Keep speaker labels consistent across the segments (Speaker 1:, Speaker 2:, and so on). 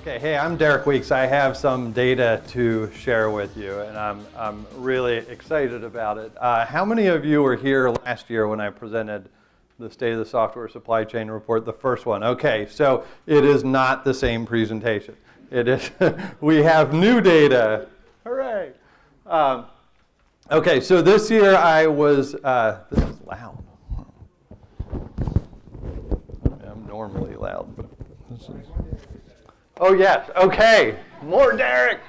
Speaker 1: Okay, hey, I'm Derek Weeks. I have some data to share with you, and I'm really excited about it. How many of you were here last year when I presented the State of the Software Supply Chain Report, the first one? Okay, so it is not the same presentation. It is. We have new data. Hooray! Okay, so this year I was. This is loud. I'm normally loud, but this is. Oh, yes. Okay. More Derek.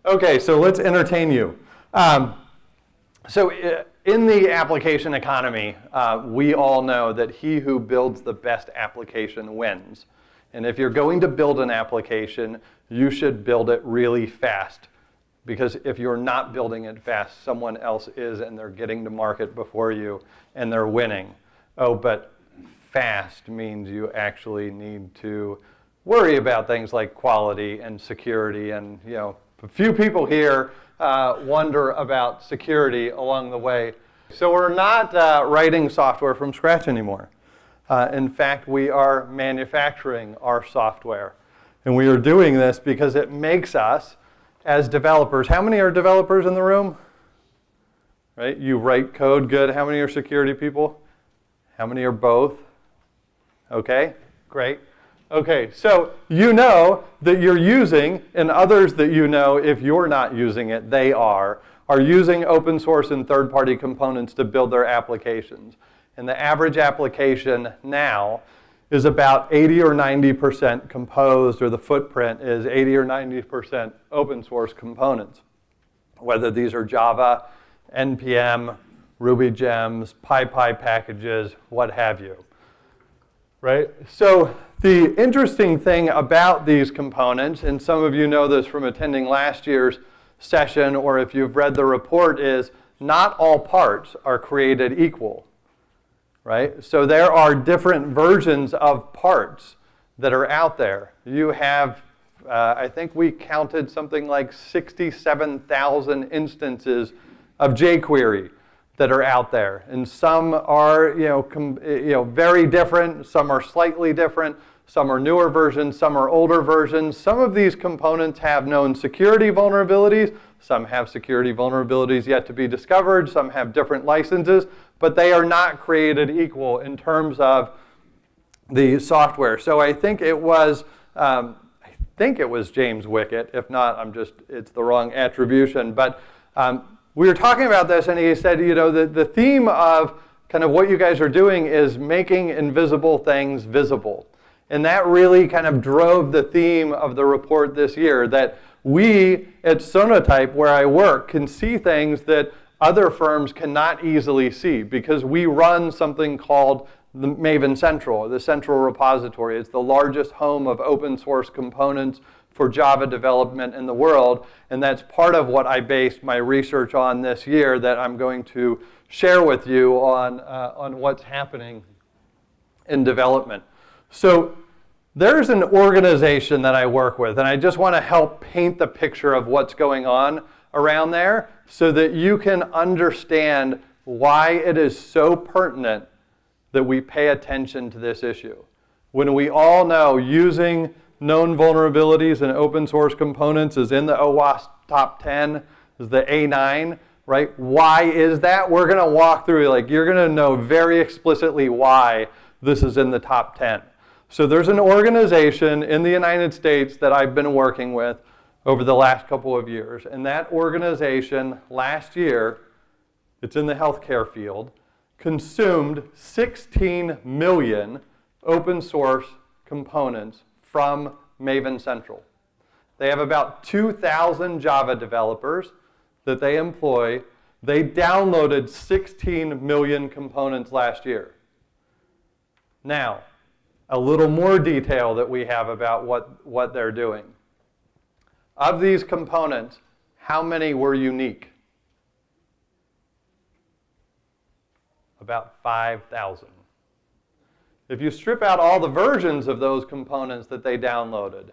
Speaker 1: Okay, so let's entertain you. So in the application economy, we all know that he who builds the best application wins. And if you're going to build an application, you should build it really fast. Because if you're not building it fast, someone else is, and they're getting to market before you, and they're winning. Oh, but fast means you actually need to worry about things like quality and security, and a few people here wonder about security along the way. So we're not writing software from scratch anymore. In fact, we are manufacturing our software, and we are doing this because it makes us, as developers. How many are developers in the room? Right? You write code, good. How many are security people? How many are both? Okay, great. Okay, so you know that you're using, and others that you know, if you're not using it, they are using open source and third-party components to build their applications. And the average application now is about 80 or 90% composed, or the footprint is 80 or 90% open source components. Whether these are Java, NPM, Ruby gems, PyPy packages, what have you. Right? So the interesting thing about these components, and some of you know this from attending last year's session, or if you've read the report, is not all parts are created equal. Right? So there are different versions of parts that are out there. You have, I think we counted something like 67,000 instances of jQuery that are out there, and some are very different. Some are slightly different. Some are newer versions. Some are older versions. Some of these components have known security vulnerabilities. Some have security vulnerabilities yet to be discovered. Some have different licenses, but they are not created equal in terms of the software. So I think it was James Wickett. If not, it's the wrong attribution. But we were talking about this, and he said, the theme of kind of what you guys are doing is making invisible things visible. And that really kind of drove the theme of the report this year, that we at Sonotype, where I work, can see things that other firms cannot easily see, because we run something called the Maven Central, the central repository. It's the largest home of open source components for Java development in the world, and that's part of what I based my research on this year that I'm going to share with you on what's happening in development. So there's an organization that I work with, and I just want to help paint the picture of what's going on around there so that you can understand why it is so pertinent that we pay attention to this issue. When we all know using known vulnerabilities and open source components is in the OWASP top 10, is the A9, right? Why is that? We're going to walk through, you're going to know very explicitly why this is in the top 10. So there's an organization in the United States that I've been working with over the last couple of years. And that organization last year, it's in the healthcare field, consumed 16 million open source components from Maven Central. They have about 2,000 Java developers that they employ. They downloaded 16 million components last year. Now, a little more detail that we have about what they're doing. Of these components, how many were unique? About 5,000. If you strip out all the versions of those components that they downloaded,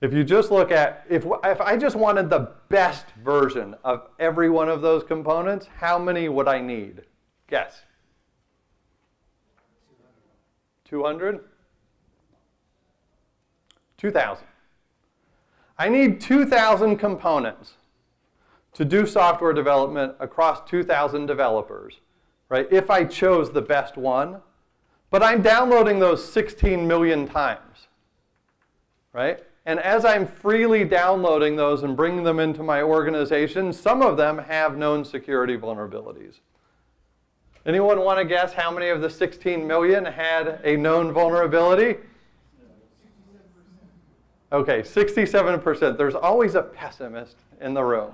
Speaker 1: if you just look at, if I just wanted the best version of every one of those components, how many would I need? Guess. 200? 2,000. I need 2,000 components to do software development across 2,000 developers, right? If I chose the best one, but I'm downloading those 16 million times, right? And as I'm freely downloading those and bringing them into my organization, some of them have known security vulnerabilities. Anyone want to guess how many of the 16 million had a known vulnerability? Okay, 67%. There's always a pessimist in the room,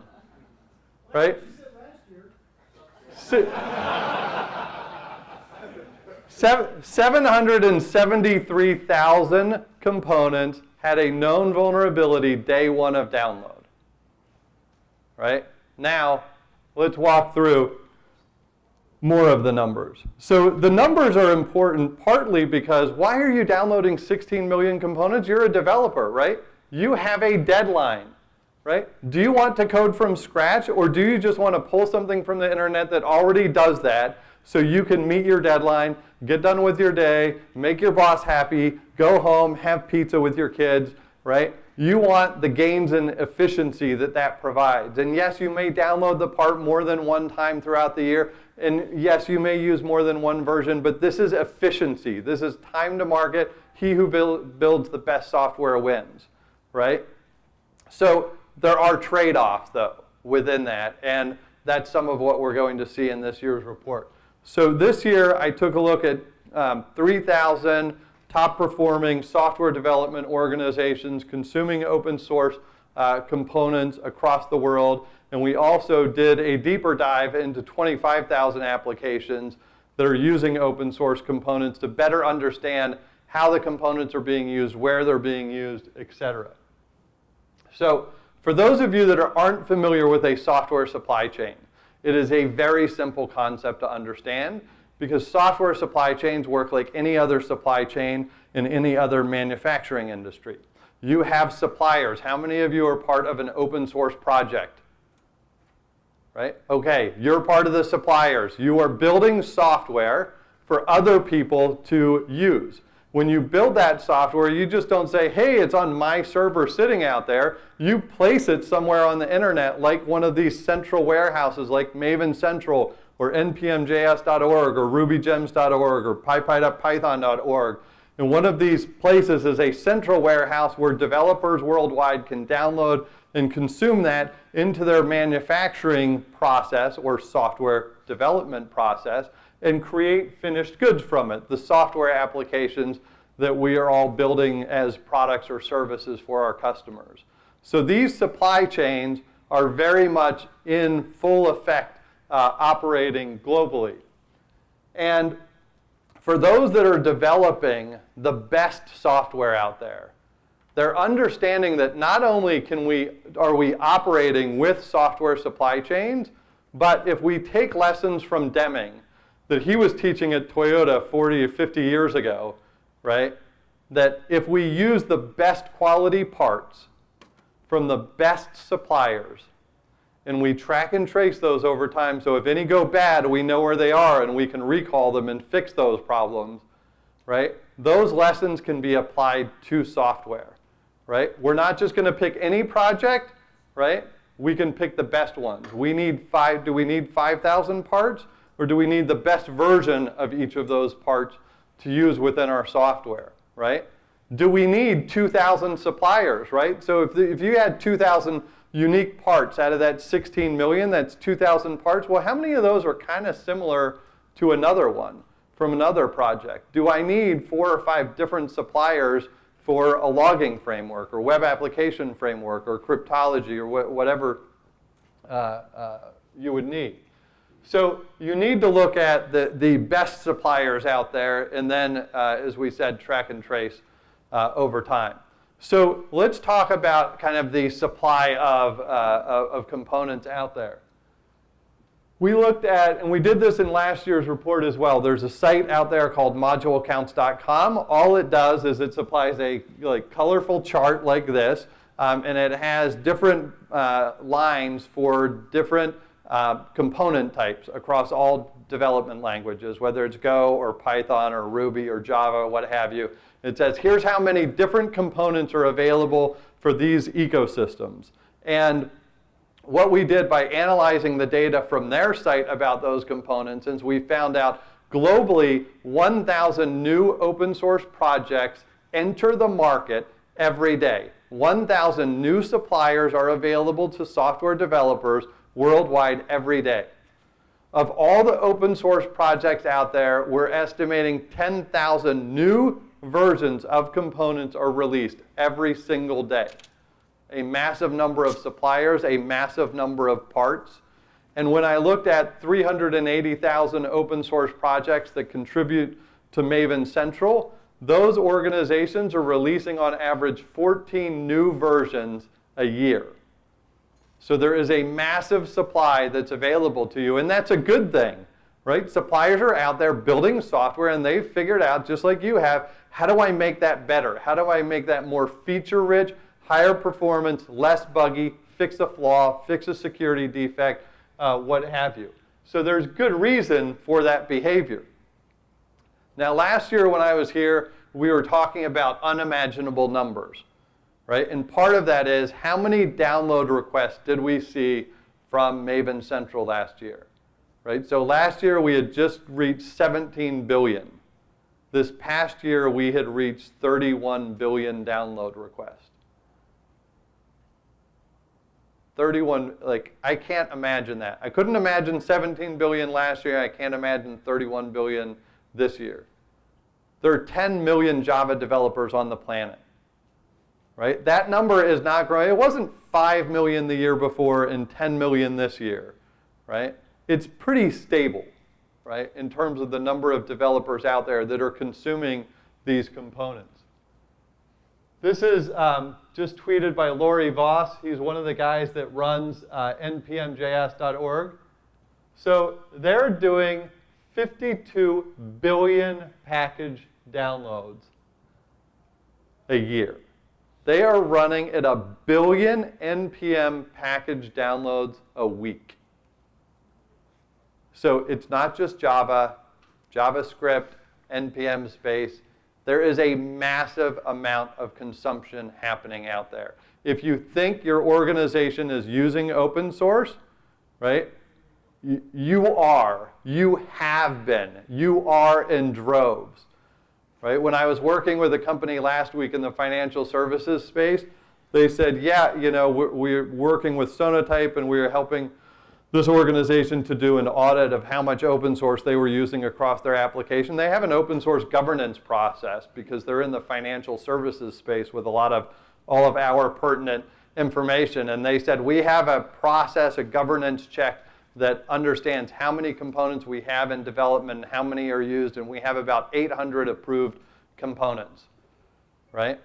Speaker 1: right? 773,000 components had a known vulnerability day one of download, right? Now, let's walk through more of the numbers. So the numbers are important partly because why are you downloading 16 million components? You're a developer, right? You have a deadline, right? Do you want to code from scratch, or do you just want to pull something from the internet that already does that so you can meet your deadline, get done with your day, make your boss happy, go home, have pizza with your kids, right? You want the gains in efficiency that that provides. And yes, you may download the part more than one time throughout the year. And yes, you may use more than one version, but this is efficiency. This is time to market. He who builds the best software wins, right? So there are trade-offs, though, within that. And that's some of what we're going to see in this year's report. So this year, I took a look at 3,000 top-performing software development organizations consuming open source components across the world. And we also did a deeper dive into 25,000 applications that are using open source components to better understand how the components are being used, where they're being used, etc. So for those of you that aren't familiar with a software supply chain, it is a very simple concept to understand because software supply chains work like any other supply chain in any other manufacturing industry. You have suppliers. How many of you are part of an open source project? Right? Okay, you're part of the suppliers. You are building software for other people to use. When you build that software, you just don't say, hey, it's on my server sitting out there. You place it somewhere on the internet like one of these central warehouses like Maven Central or npmjs.org or rubygems.org or python.org. And one of these places is a central warehouse where developers worldwide can download and consume that into their manufacturing process or software development process and create finished goods from it, the software applications that we are all building as products or services for our customers. So these supply chains are very much in full effect operating globally. And for those that are developing the best software out there, they're understanding that not only are we operating with software supply chains, but if we take lessons from Deming that he was teaching at Toyota 40 or 50 years ago, right, that if we use the best quality parts from the best suppliers, and we track and trace those over time, so if any go bad, we know where they are and we can recall them and fix those problems, right? Those lessons can be applied to software, right? We're not just going to pick any project, right? We can pick the best ones. Do we need 5,000 parts, or do we need the best version of each of those parts to use within our software, right? Do we need 2,000 suppliers, right? So if you had 2,000 unique parts out of that 16 million, that's 2,000 parts. Well, how many of those are kind of similar to another one from another project? Do I need 4 or 5 different suppliers for a logging framework or web application framework or cryptology or whatever you would need? So you need to look at the best suppliers out there and then, as we said, track and trace over time. So let's talk about kind of the supply of components out there. We looked at, and we did this in last year's report as well, there's a site out there called modulecounts.com. All it does is it supplies a colorful chart like this, and it has different lines for different component types across all development languages, whether it's Go or Python or Ruby or Java, what have you. It says, here's how many different components are available for these ecosystems. And what we did by analyzing the data from their site about those components is we found out globally 1,000 new open source projects enter the market every day. 1,000 new suppliers are available to software developers worldwide every day. Of all the open source projects out there, we're estimating 10,000 new versions of components are released every single day. A massive number of suppliers, a massive number of parts. And when I looked at 380,000 open source projects that contribute to Maven Central, those organizations are releasing on average 14 new versions a year. So there is a massive supply that's available to you, and that's a good thing, right? Suppliers are out there building software, and they've figured out, just like you have, how do I make that better? How do I make that more feature-rich, higher performance, less buggy, fix a flaw, fix a security defect, what have you. So there's good reason for that behavior. Now, last year when I was here, we were talking about unimaginable numbers, right? And part of that is, how many download requests did we see from Maven Central last year, right? So last year we had just reached 17 billion. This past year we had reached 31 billion download requests. 31, like, I can't imagine that. I couldn't imagine 17 billion last year. I can't imagine 31 billion this year. There are 10 million Java developers on the planet, right? That number is not growing. It wasn't 5 million the year before and 10 million this year, right? It's pretty stable, right, in terms of the number of developers out there that are consuming these components. This is just tweeted by Laurie Voss. He's one of the guys that runs npmjs.org. So they're doing 52 billion package downloads a year. They are running at 1 billion NPM package downloads a week. So it's not just Java, JavaScript, NPM space. There is a massive amount of consumption happening out there. If you think your organization is using open source, right, you are, you have been, you are in droves, right? When I was working with a company last week in the financial services space, they said, yeah, you know, we're working with Sonatype and we're helping this organization to do an audit of how much open source they were using across their application. They have an open source governance process because they're in the financial services space with all of our pertinent information. And they said, we have a process, a governance check that understands how many components we have in development, how many are used, and we have about 800 approved components, right?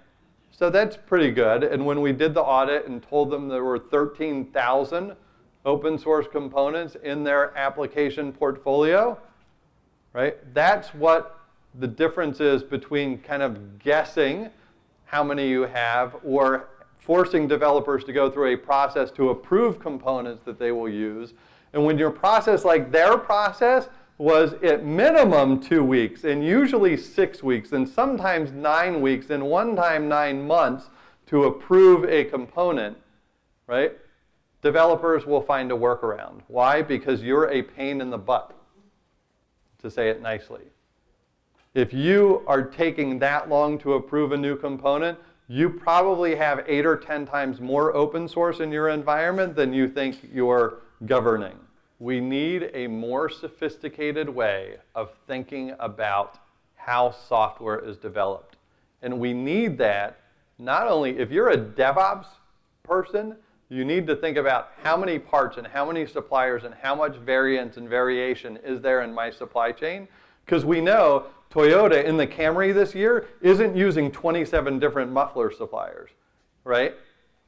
Speaker 1: So that's pretty good. And when we did the audit and told them there were 13,000 open source components in their application portfolio, right? That's what the difference is between kind of guessing how many you have or forcing developers to go through a process to approve components that they will use. And when your process, like their process, was at minimum 2 weeks and usually 6 weeks and sometimes 9 weeks and one time 9 months to approve a component, right? Developers will find a workaround. Why? Because you're a pain in the butt, to say it nicely. If you are taking that long to approve a new component, you probably have 8 or 10 times more open source in your environment than you think you're governing. We need a more sophisticated way of thinking about how software is developed. And we need that not only, if you're a DevOps person, you need to think about how many parts and how many suppliers and how much variance and variation is there in my supply chain. Because we know Toyota in the Camry this year isn't using 27 different muffler suppliers, right?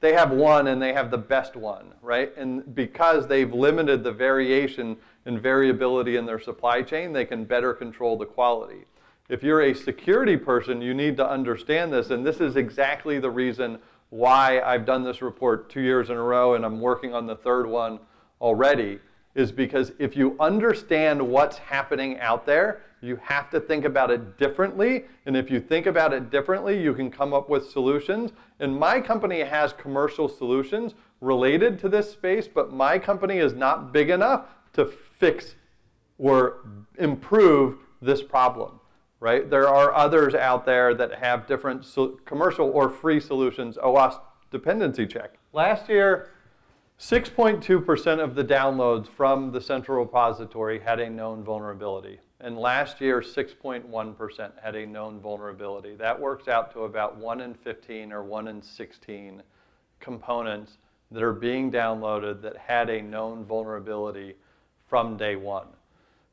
Speaker 1: They have one and they have the best one, right? And because they've limited the variation and variability in their supply chain, they can better control the quality. If you're a security person, you need to understand this, and this is exactly the reason why I've done this report 2 years in a row and I'm working on the third one already. is because if you understand what's happening out there, you have to think about it differently. And if you think about it differently, you can come up with solutions. And my company has commercial solutions related to this space, but my company is not big enough to fix or improve this problem, right? There are others out there that have different commercial or free solutions. OWASP Dependency Check. Last year, 6.2% of the downloads from the central repository had a known vulnerability. And last year, 6.1% had a known vulnerability. That works out to about 1 in 15 or 1 in 16 components that are being downloaded that had a known vulnerability from day one.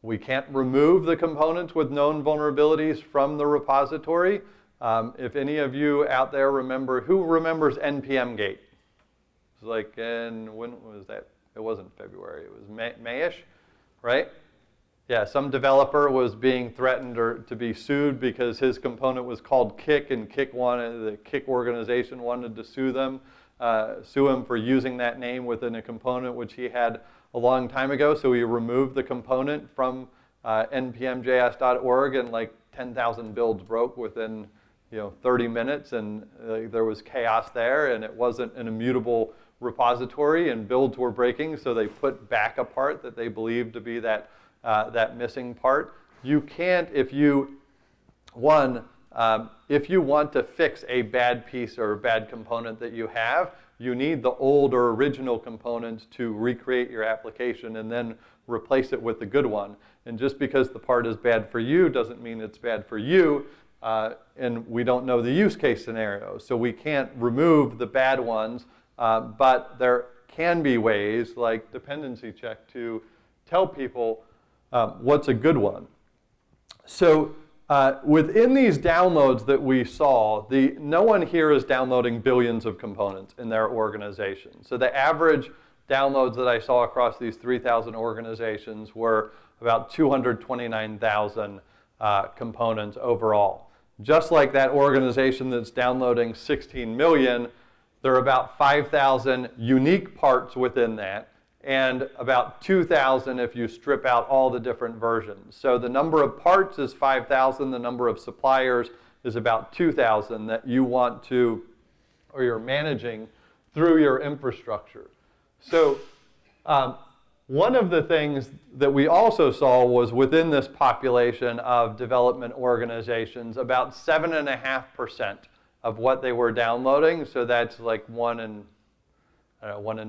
Speaker 1: We can't remove the components with known vulnerabilities from the repository. If any of you out there remember, who remembers NPM Gate? It was like when was that? It wasn't February, it was Mayish, right? Yeah, some developer was being threatened or to be sued because his component was called Kik, and the Kik organization wanted to sue him for using that name within a component which he had a long time ago. So he removed the component from npmjs.org, and like 10,000 builds broke within 30 minutes, and there was chaos there, and it wasn't an immutable repository, and builds were breaking, so they put back a part that they believed to be that missing part. You can't, if you want to fix a bad piece or a bad component that you have, you need the old or original components to recreate your application and then replace it with the good one. And just because the part is bad for you doesn't mean it's bad for you, and we don't know the use case scenario. So we can't remove the bad ones, but there can be ways like Dependency Check to tell people what's a good one. So within these downloads that we saw, no one here is downloading billions of components in their organization. So the average downloads that I saw across these 3,000 organizations were about 229,000 components overall. Just like that organization that's downloading 16 million, there are about 5,000 unique parts within that, and about 2,000 if you strip out all the different versions. So the number of parts is 5,000, the number of suppliers is about 2,000 that you want to, or you're managing through your infrastructure. So one of the things that we also saw was within this population of development organizations, about 7.5% of what they were downloading. So that's like 1 in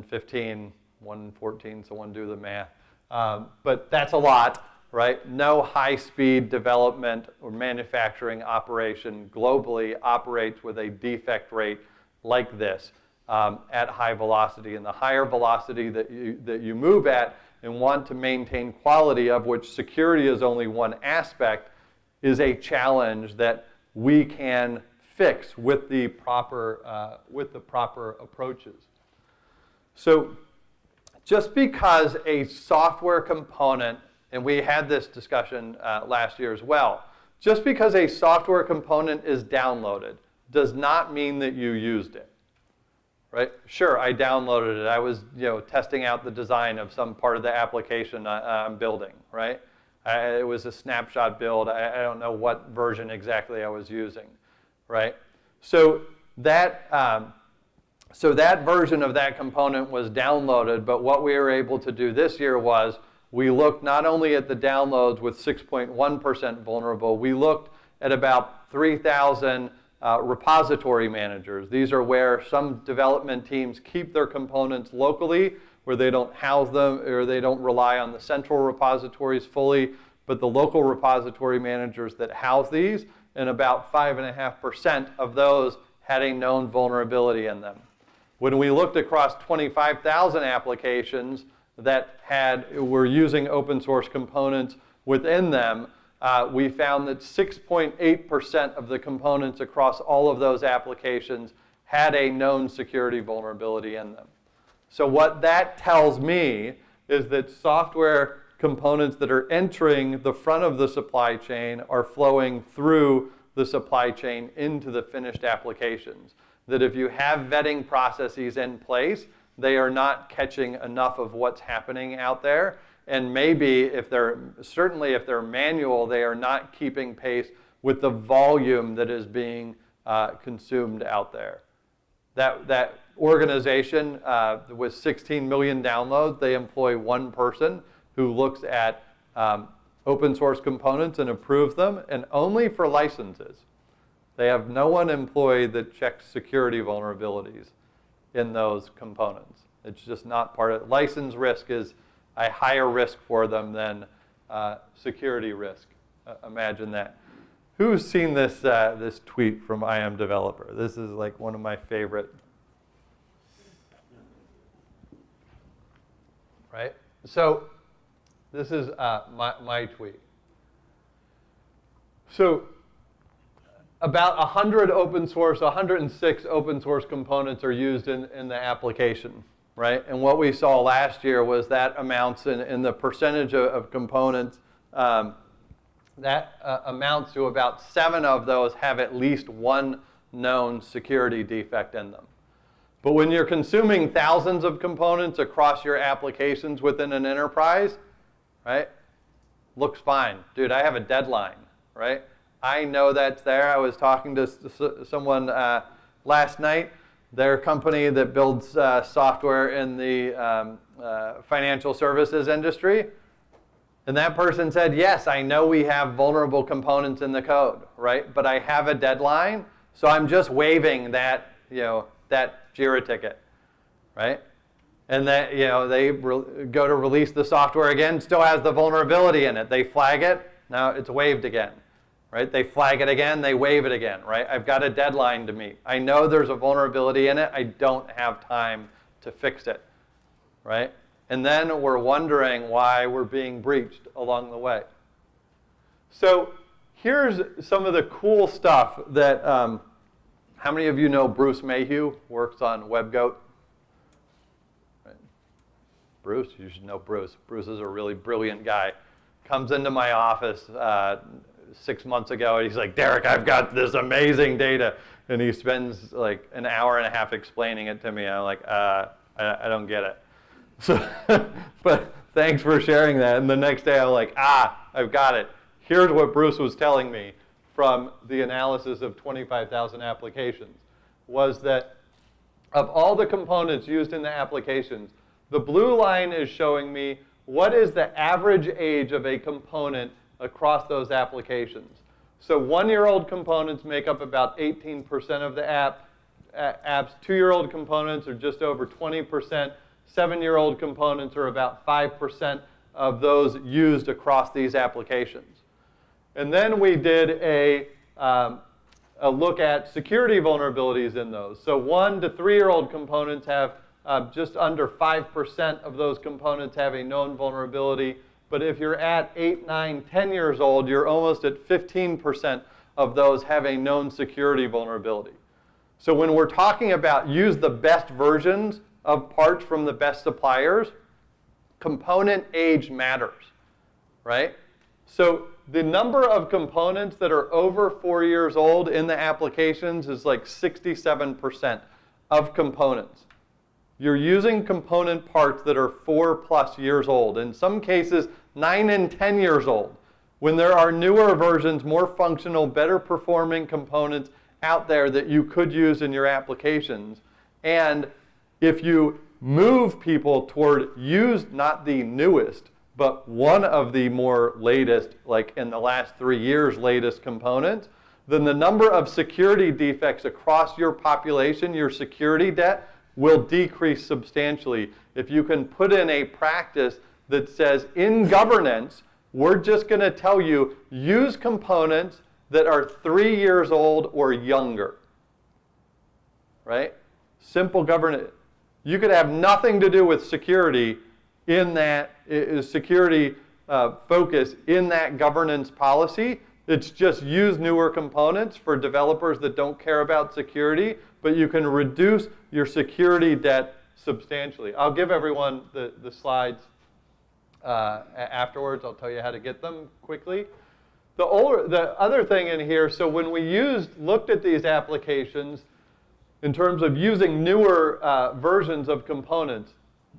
Speaker 1: 15, 1 in 14, so one do the math. But that's a lot, right? No high-speed development or manufacturing operation globally operates with a defect rate like this at high velocity. And the higher velocity that you move at and want to maintain quality, of which security is only one aspect, is a challenge that we can fix with the proper approaches. So just because a software component, and we had this discussion last year as well, just because a software component is downloaded does not mean that you used it, right? Sure, I downloaded it. I was testing out the design of some part of the application I'm building, right? It was a snapshot build. I don't know what version exactly I was using, right? So that version of that component was downloaded, but what we were able to do this year was we looked not only at the downloads with 6.1% vulnerable, we looked at about 3,000 repository managers. These are where some development teams keep their components locally, where they don't house them or they don't rely on the central repositories fully, but the local repository managers that house these, and about 5.5% of those had a known vulnerability in them. When we looked across 25,000 applications that were using open source components within them, we found that 6.8% of the components across all of those applications had a known security vulnerability in them. So what that tells me is that software components that are entering the front of the supply chain are flowing through the supply chain into the finished applications. That if you have vetting processes in place, they are not catching enough of what's happening out there. And maybe certainly if they're manual, they are not keeping pace with the volume that is being consumed out there. That organization with 16 million downloads, they employ one person who looks at open source components and approves them, and only for licenses. They have no one employed that checks security vulnerabilities in those components. It's just not part of it. License risk is a higher risk for them than security risk. Imagine that. Who's seen this this tweet from I Am Developer? This is like one of my favorite. Right? So this is my tweet. So about 106 open source components are used in the application, right? And what we saw last year was that amounts in the percentage of components, that amounts to about 7 of those have at least one known security defect in them. But when you're consuming thousands of components across your applications within an enterprise, right, looks fine. Dude, I have a deadline, right? I know that's there. I was talking to someone last night, their company that builds software in the financial services industry. And that person said, yes, I know we have vulnerable components in the code, right? But I have a deadline, so I'm just waiving that, that Jira ticket, right? And that, they go to release the software again, still has the vulnerability in it. They flag it, now it's waived again, right? They flag it again, they waive it again, right? I've got a deadline to meet. I know there's a vulnerability in it. I don't have time to fix it, right? And then we're wondering why we're being breached along the way. So here's some of the cool stuff that, how many of you know Bruce Mayhew, works on WebGoat? Right. Bruce, you should know Bruce. Bruce is a really brilliant guy. Comes into my office 6 months ago, and he's like, Derek, I've got this amazing data. And he spends like an hour and a half explaining it to me. I'm like, I don't get it. So, but thanks for sharing that. And the next day I'm like, I've got it. Here's what Bruce was telling me from the analysis of 25,000 applications, was that of all the components used in the applications, the blue line is showing me what is the average age of a component across those applications. So 1-year-old components make up about 18% of the apps. 2-year-old components are just over 20%. 7-year-old components are about 5% of those used across these applications. And then we did a look at security vulnerabilities in those. So 1 to 3-year-old components have just under 5% of those components have a known vulnerability. But if you're at 8, 9, 10 years old, you're almost at 15% of those have a known security vulnerability. So when we're talking about use the best versions of parts from the best suppliers, component age matters, right? So the number of components that are over 4 years old in the applications is like 67% of components. You're using component parts that are 4+ years old, in some cases 9 and 10 years old, when there are newer versions, more functional, better performing components out there that you could use in your applications. And if you move people toward use not the newest, but one of the more latest, like in the last 3 years, latest components, then the number of security defects across your population, your security debt, will decrease substantially if you can put in a practice that says, in governance, we're just going to tell you, use components that are 3 years old or younger, right? Simple governance. You could have nothing to do with security in that security focus in that governance policy. It's just use newer components for developers that don't care about security, but you can reduce your security debt substantially. I'll give everyone the slides afterwards. I'll tell you how to get them quickly. The other thing in here, so when we looked at these applications, in terms of using newer versions of components.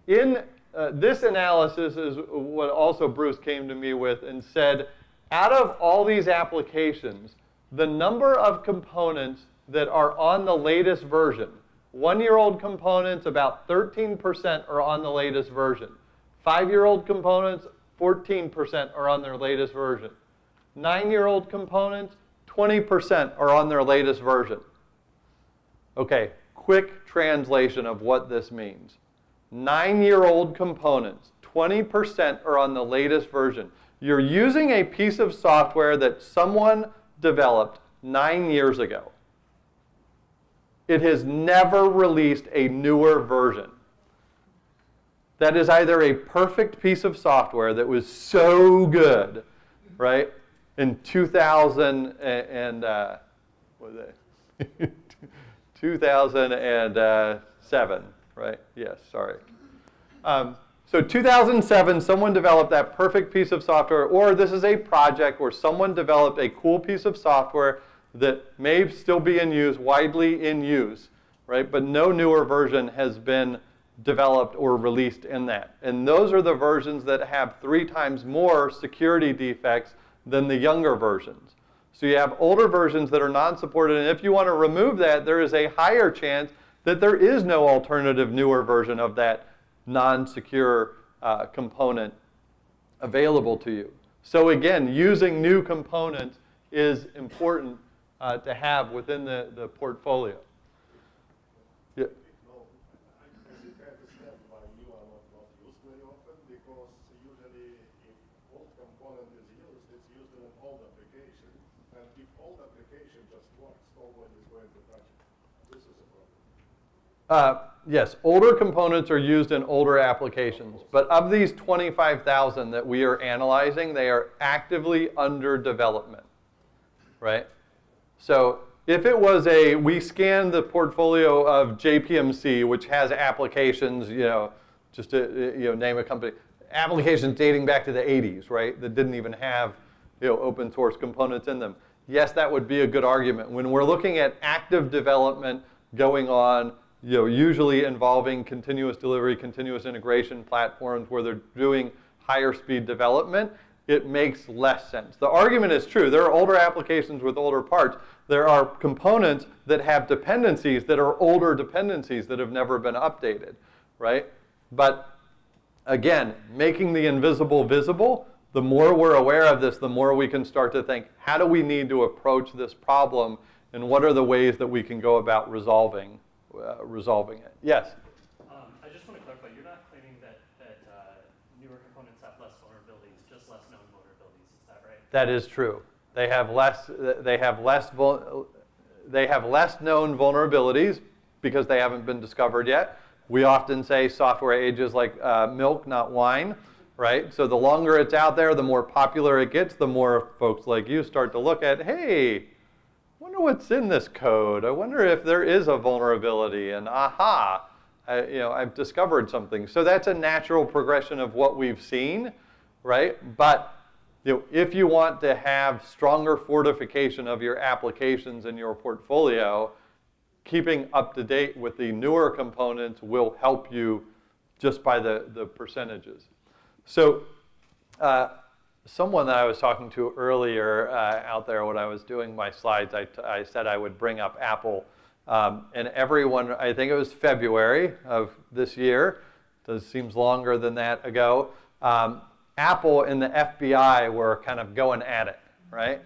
Speaker 1: In this analysis is what also Bruce came to me with and said, out of all these applications, the number of components that are on the latest version, 1-year-old components, about 13% are on the latest version. 5-year-old components, 14% are on their latest version. 9-year-old components, 20% are on their latest version. Okay, quick translation of what this means. 9-year-old components, 20% are on the latest version. You're using a piece of software that someone developed 9 years ago. It has never released a newer version. That is either a perfect piece of software that was so good, right, in 2007, right? Yes, sorry. So 2007, someone developed that perfect piece of software, or this is a project where someone developed a cool piece of software that may still be in use, widely in use, right? But no newer version has been developed or released in that. And those are the versions that have 3 times more security defects than the younger versions. So you have older versions that are non-supported, and if you want to remove that, there is a higher chance that there is no alternative newer version of that non-secure component available to you. So again, using new components is important to have within the portfolio. Yeah.
Speaker 2: I think I understand why you are not used very often, because usually if old component is used, it's used in an old application. And if old application just works, nobody is going to touch it. This is a problem.
Speaker 1: Yes, older components are used in older applications. But of these 25,000 that we are analyzing, they are actively under development, right? So if it was we scanned the portfolio of JPMC, which has applications, just to name a company, applications dating back to the 80s, right, that didn't even have open source components in them. Yes, that would be a good argument. When we're looking at active development going on, usually involving continuous delivery, continuous integration platforms where they're doing higher speed development, it makes less sense. The argument is true. There are older applications with older parts. There are components that have dependencies that are older dependencies that have never been updated, right? But again, making the invisible visible, the more we're aware of this, the more we can start to think, how do we need to approach this problem, and what are the ways that we can go about resolving it? Yes?
Speaker 3: I just want to clarify, you're not claiming that newer components have less vulnerabilities, just less known vulnerabilities, is that right?
Speaker 1: That is true. They have less known vulnerabilities because they haven't been discovered yet. We often say software ages like milk, not wine, right? So the longer it's out there, the more popular it gets, the more folks like you start to look at, hey, wonder what's in this code. I wonder if there is a vulnerability, and aha, I've discovered something. So that's a natural progression of what we've seen, right? But if you want to have stronger fortification of your applications in your portfolio, keeping up to date with the newer components will help you just by the percentages. So someone that I was talking to earlier out there when I was doing my slides, I said I would bring up Apple. And everyone, I think it was February of this year, it seems longer than that ago, Apple and the FBI were kind of going at it, right?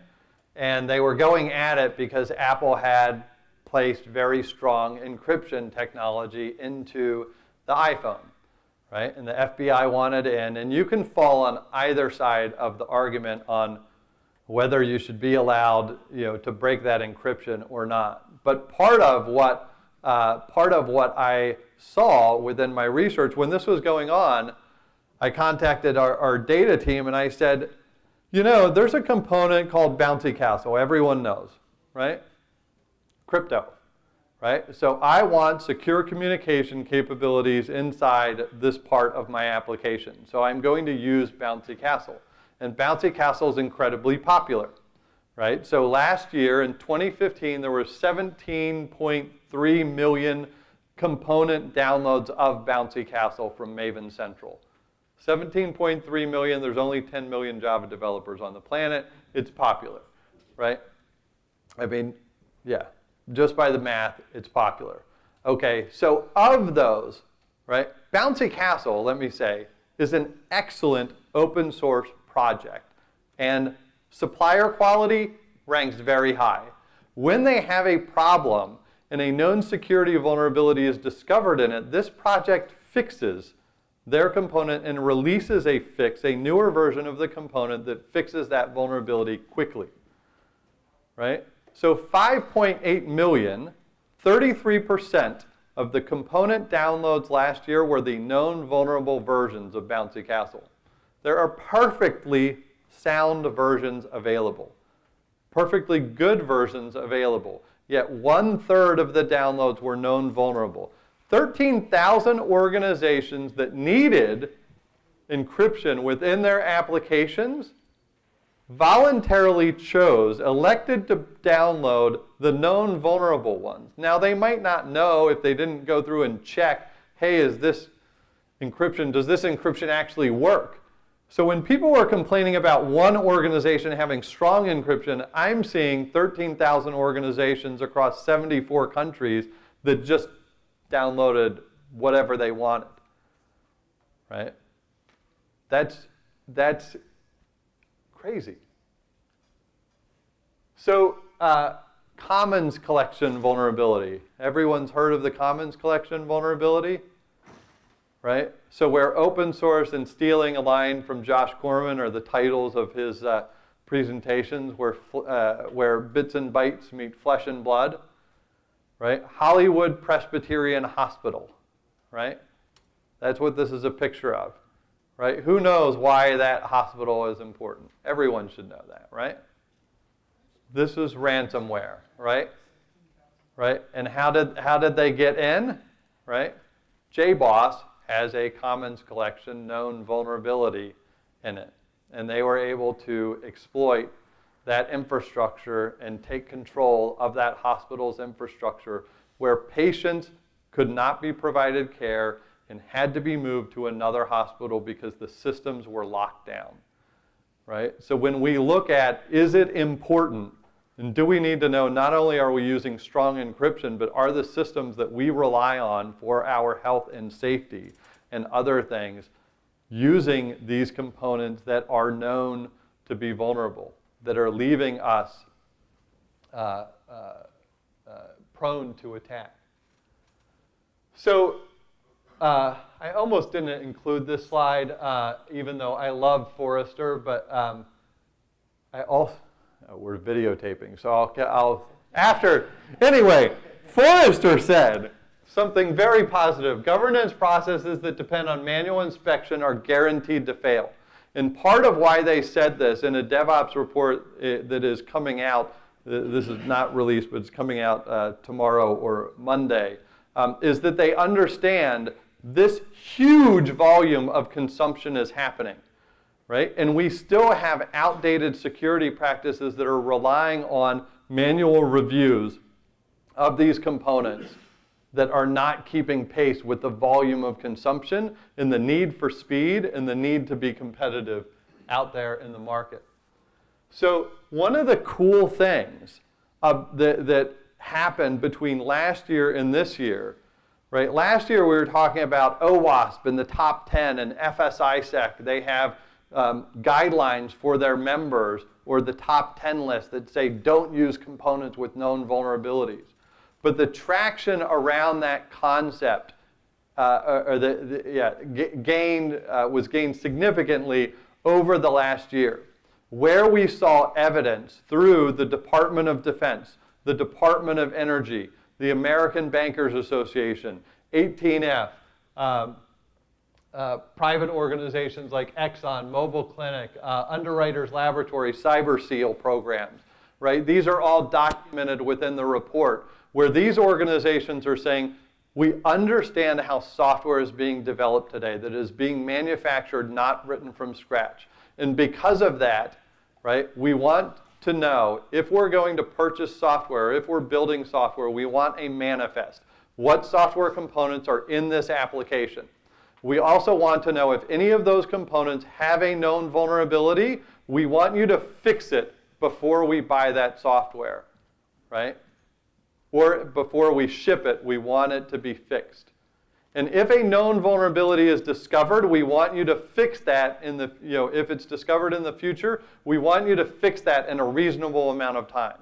Speaker 1: And they were going at it because Apple had placed very strong encryption technology into the iPhone, right? And the FBI wanted in, and you can fall on either side of the argument on whether you should be allowed, to break that encryption or not. But part of what I saw within my research when this was going on, I contacted our data team and I said, there's a component called Bouncy Castle. Everyone knows, right? Crypto, right? So I want secure communication capabilities inside this part of my application. So I'm going to use Bouncy Castle. And Bouncy Castle is incredibly popular, right? So last year, in 2015, there were 17.3 million component downloads of Bouncy Castle from Maven Central. 17.3 million, there's only 10 million Java developers on the planet. It's popular, right? I mean, yeah, just by the math, it's popular. Okay, so of those, right, Bouncy Castle, let me say, is an excellent open source project. And supplier quality ranks very high. When they have a problem and a known security vulnerability is discovered in it, this project fixes their component and releases a fix, a newer version of the component that fixes that vulnerability quickly, right? So 5.8 million, 33% of the component downloads last year were the known vulnerable versions of Bouncy Castle. There are perfectly sound versions available, perfectly good versions available, yet 1/3 of the downloads were known vulnerable. 13,000 organizations that needed encryption within their applications voluntarily elected to download the known vulnerable ones. Now, they might not know if they didn't go through and check, hey, does this encryption actually work? So when people were complaining about one organization having strong encryption, I'm seeing 13,000 organizations across 74 countries that just downloaded whatever they wanted, right? That's crazy. So Commons collection vulnerability. Everyone's heard of the Commons collection vulnerability, right? So where open source and stealing a line from Josh Corman are the titles of his presentations, where bits and bytes meet flesh and blood, right? Hollywood Presbyterian Hospital, right? That's what this is a picture of, right? Who knows why that hospital is important? Everyone should know that, right? This is ransomware, right? Right? And how did they get in, right? JBoss has a Commons collection known vulnerability in it, and they were able to exploit that infrastructure and take control of that hospital's infrastructure where patients could not be provided care and had to be moved to another hospital because the systems were locked down, right? So when we look at, is it important, and do we need to know not only are we using strong encryption, but are the systems that we rely on for our health and safety and other things using these components that are known to be vulnerable, that are leaving us prone to attack. So I almost didn't include this slide, even though I love Forrester, but I also, we're videotaping, so anyway, Forrester said something very positive. Governance processes that depend on manual inspection are guaranteed to fail. And part of why they said this in a DevOps report that is coming out, this is not released, but it's coming out tomorrow or Monday, is that they understand this huge volume of consumption is happening, right? And we still have outdated security practices that are relying on manual reviews of these components that are not keeping pace with the volume of consumption and the need for speed and the need to be competitive out there in the market. So one of the cool things that happened between last year and this year, right? Last year we were talking about OWASP and the top 10 and FSISEC. They have guidelines for their members, or the top 10 list that say don't use components with known vulnerabilities. But the traction around that concept was gained significantly over the last year, where we saw evidence through the Department of Defense, the Department of Energy, the American Bankers Association, 18F, private organizations like Exxon, Mobile Clinic, Underwriters Laboratory, CyberSeal programs, right? These are all documented within the report, where these organizations are saying, we understand how software is being developed today, that is being manufactured, not written from scratch. And because of that, right, we want to know, if we're going to purchase software, if we're building software, we want a manifest. What software components are in this application? We also want to know if any of those components have a known vulnerability, we want you to fix it before we buy that software, right? Or before we ship it, we want it to be fixed. And if a known vulnerability is discovered, we want you to fix that in the, if it's discovered in the future, we want you to fix that in a reasonable amount of time.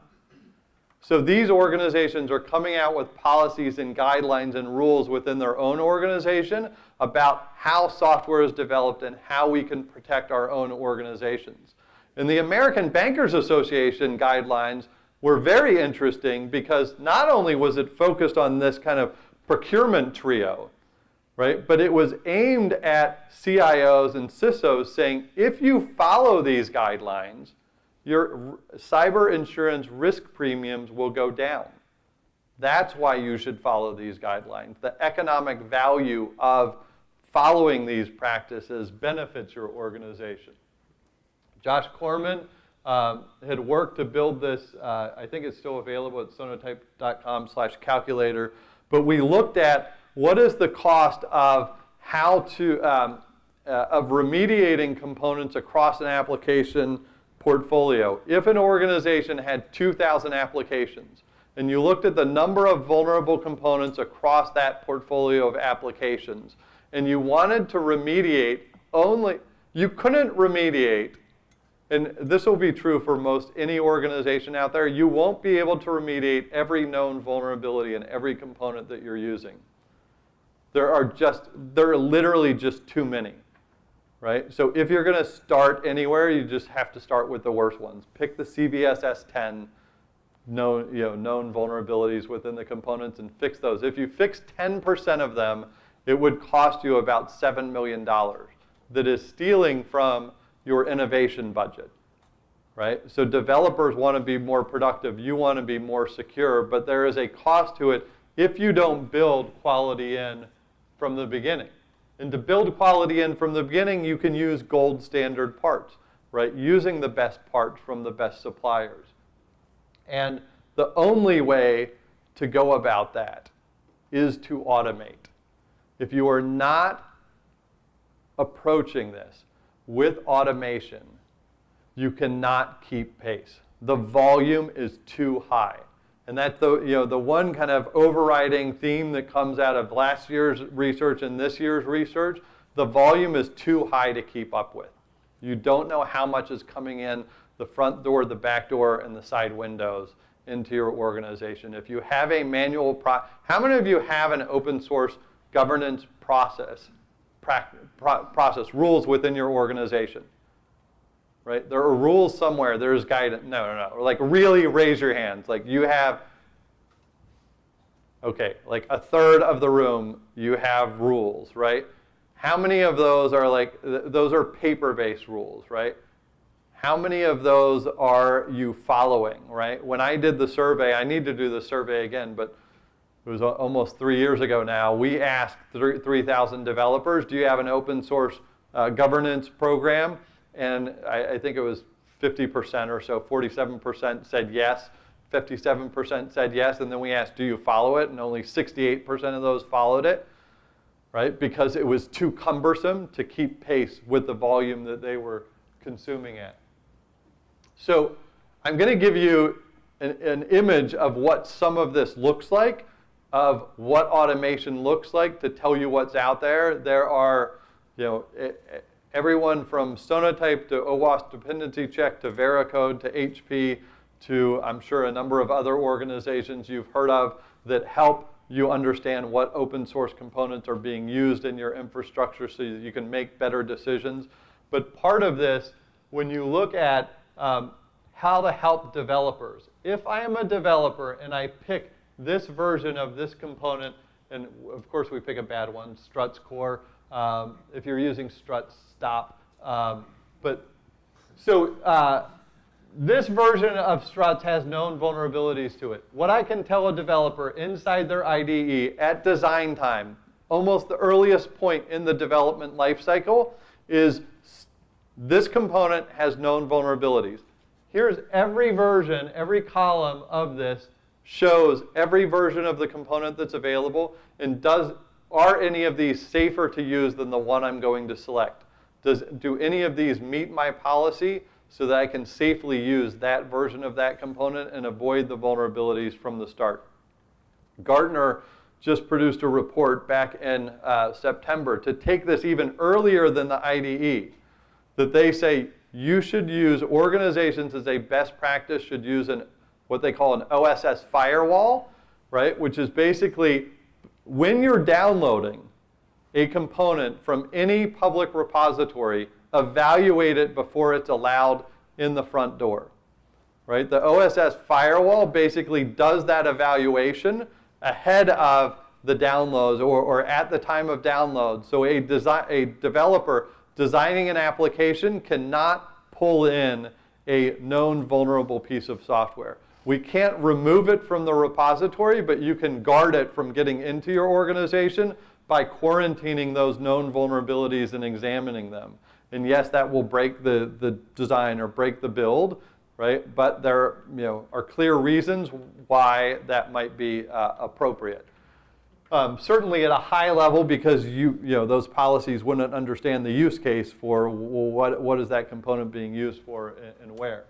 Speaker 1: So these organizations are coming out with policies and guidelines and rules within their own organization about how software is developed and how we can protect our own organizations. And the American Bankers Association guidelines were very interesting because not only was it focused on this kind of procurement trio, right, but it was aimed at CIOs and CISOs saying, if you follow these guidelines, your cyber insurance risk premiums will go down. That's why you should follow these guidelines. The economic value of following these practices benefits your organization. Josh Corman had worked to build this. I think it's still available at sonotype.com/calculator. But we looked at what is the cost of how to of remediating components across an application portfolio. If an organization had 2,000 applications, and you looked at the number of vulnerable components across that portfolio of applications, and you wanted to remediate you couldn't remediate, and this will be true for most any organization out there, you won't be able to remediate every known vulnerability in every component that you're using. There are literally just too many. Right? So if you're going to start anywhere, you just have to start with the worst ones. Pick the CVS S10 known vulnerabilities within the components and fix those. If you fix 10% of them, it would cost you about $7 million. That is stealing from your innovation budget. Right? So developers want to be more productive. You want to be more secure, but there is a cost to it if you don't build quality in from the beginning. And to build quality in from the beginning, you can use gold standard parts, right? Using the best parts from the best suppliers. And the only way to go about that is to automate. If you are not approaching this with automation, you cannot keep pace. The volume is too high. And that's the one kind of overriding theme that comes out of last year's research and this year's research. The volume is too high to keep up with. You don't know how much is coming in the front door, the back door, and the side windows into your organization. If you have a manual how many of you have an open source governance process rules within your organization? Right? There are rules somewhere. There's guidance. No. Like, really raise your hands. Like, you have, okay, like a third of the room, you have rules, right? How many of those are those are paper-based rules, right? How many of those are you following, right? When I did the survey, I need to do the survey again, but it was almost 3 years ago now. We asked 3,000 developers, do you have an open source governance program? And I think it was 50% or so, 47% said yes, 57% said yes, and then we asked, do you follow it? And only 68% of those followed it, right? Because it was too cumbersome to keep pace with the volume that they were consuming at. So I'm going to give you an image of what some of this looks like, of what automation looks like to tell you what's out there. There are, everyone from Sonotype to OWASP Dependency Check to Veracode to HP to, I'm sure, a number of other organizations you've heard of that help you understand what open source components are being used in your infrastructure so that you can make better decisions. But part of this, when you look at how to help developers, if I am a developer and I pick this version of this component, and of course we pick a bad one, Struts Core. If you're using Struts, stop. This version of Struts has known vulnerabilities to it. What I can tell a developer inside their IDE at design time, almost the earliest point in the development lifecycle, is this component has known vulnerabilities. here's every version, every column of this shows every version of the component that's available, and are any of these safer to use than the one I'm going to select? Do any of these meet my policy so that I can safely use that version of that component and avoid the vulnerabilities from the start? Gartner just produced a report back in September to take this even earlier than the IDE, that they say you should use, organizations as a best practice should use what they call an OSS firewall, right? Which is basically when you're downloading a component from any public repository, evaluate it before it's allowed in the front door, right? The OSS firewall basically does that evaluation ahead of the downloads or at the time of download. So a developer designing an application cannot pull in a known vulnerable piece of software. We can't remove it from the repository, but you can guard it from getting into your organization by quarantining those known vulnerabilities and examining them. And yes, that will break the design or break the build, right? But there are clear reasons why that might be appropriate. Certainly at a high level, because those policies wouldn't understand the use case for, well, what is that component being used for and where.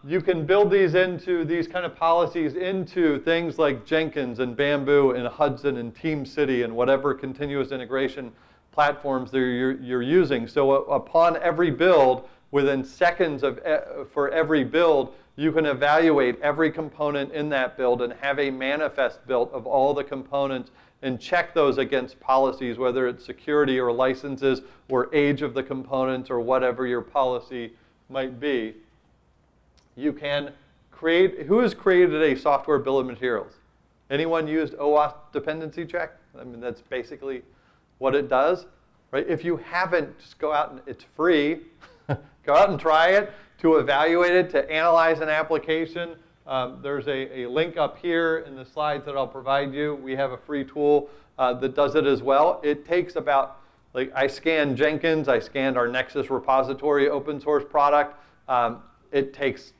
Speaker 1: You can build these kind of policies into things like Jenkins and Bamboo and Hudson and TeamCity and whatever continuous integration platforms that you're using. So upon every build, within seconds for every build, you can evaluate every component in that build and have a manifest built of all the components and check those against policies, whether it's security or licenses or age of the components or whatever your policy might be. You can create, who has created a software bill of materials? Anyone used OAuth Dependency Check? I mean, that's basically what it does, right? If you haven't, just go out and it's free. Go out and try it to evaluate it, to analyze an application. There's a link up here in the slides that I'll provide you. We have a free tool that does it as well. It takes about, I scanned Jenkins, I scanned our Nexus repository open source product. It takes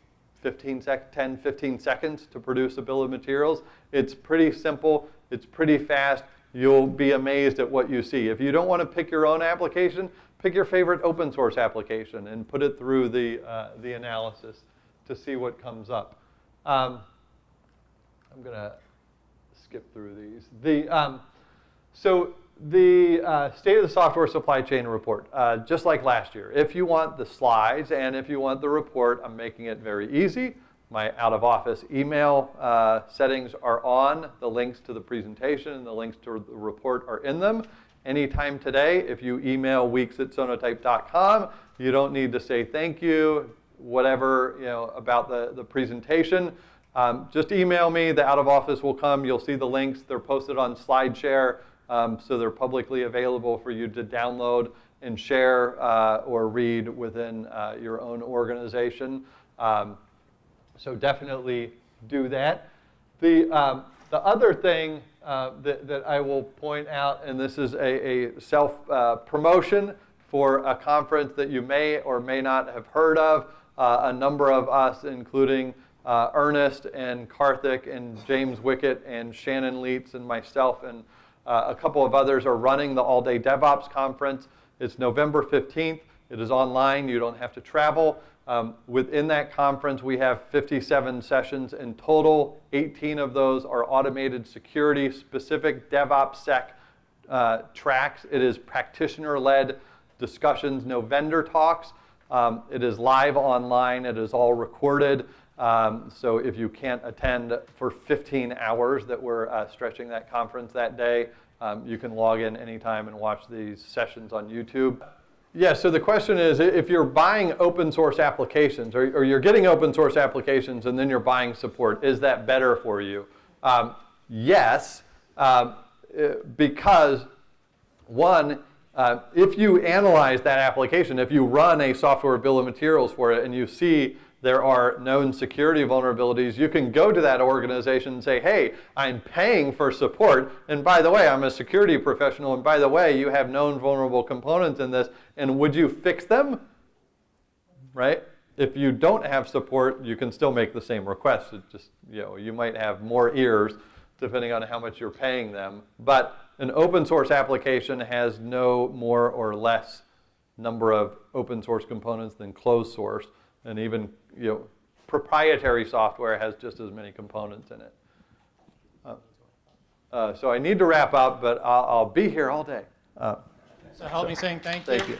Speaker 1: 10, 15 seconds to produce a bill of materials. It's pretty simple, it's pretty fast. You'll be amazed at what you see. If you don't want to pick your own application, pick your favorite open source application and put it through the analysis to see what comes up. I'm going to skip through these. So the State of the Software Supply Chain report, just like last year. If you want the slides and if you want the report, I'm making it very easy. My out-of-office email settings are on. The links to the presentation and the links to the report are in them. Anytime today, if you email weeks@sonotype.com, you don't need to say thank you, whatever about the presentation. Just email me. The out-of-office will come. You'll see the links. They're posted on SlideShare, so they're publicly available for you to download and share or read within your own organization. So definitely do that. The other thing that I will point out, and this is a self-promotion for a conference that you may or may not have heard of. A number of us, including Ernest and Karthik and James Wickett and Shannon Leitz and myself and a couple of others are running the All-Day DevOps Conference. It's November 15th. It is online. You don't have to travel. Within that conference, we have 57 sessions in total. 18 of those are automated security-specific DevOps tracks. It is practitioner-led discussions, no vendor talks. It is live online. It is all recorded. So if you can't attend for 15 hours that we're stretching that conference that day, you can log in anytime and watch these sessions on YouTube. Yeah, so the question is, if you're buying open source applications, or you're getting open source applications and then you're buying support, is that better for you? Yes, because one, if you analyze that application, if you run a software bill of materials for it and you see there are known security vulnerabilities, you can go to that organization and say, hey, I'm paying for support, and by the way, I'm a security professional, and by the way, you have known vulnerable components in this, and would you fix them? Right? if you don't have support, you can still make the same request. It just, you might have more ears depending on how much you're paying them. But an open source application has no more or less number of open source components than closed source. And even, proprietary software has just as many components in it. So I need to wrap up, but I'll be here all day.
Speaker 4: So help me saying thank you.
Speaker 1: Thank you.